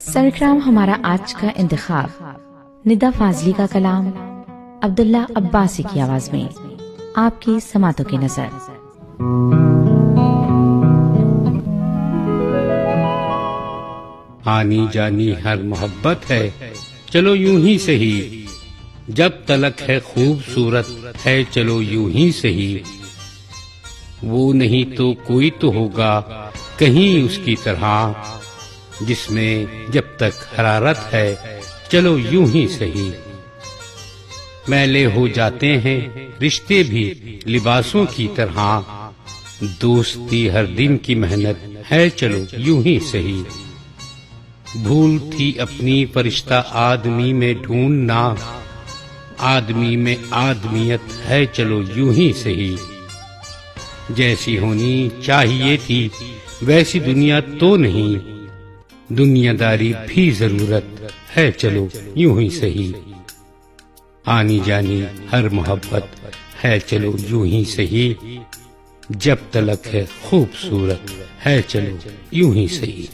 सरकराम, हमारा आज का इंतखाब निदा फाजली का कलाम अब्दुल्ला अब्बासी की आवाज में आपकी समातों की नजर। आनी जानी हर मोहब्बत है, चलो यूं ही सही, जब तलक है खूबसूरत है, चलो यूं ही सही। वो नहीं तो कोई तो होगा कहीं उसकी तरह, जिसमें जब तक हरारत है, चलो यूं ही सही। मैले हो जाते हैं रिश्ते भी लिबासों की तरह, दोस्ती हर दिन की मेहनत है, चलो यूं ही सही। भूल थी अपनी फरिश्ता आदमी में ढूंढना, आदमी में आदमियत है, चलो यूं ही सही। जैसी होनी चाहिए थी वैसी दुनिया तो नहीं, दुनियादारी भी जरूरत है, चलो यूं ही सही। आनी जानी हर मोहब्बत है, चलो यूं ही सही, जब तलक है खूबसूरत है, चलो यूं ही सही।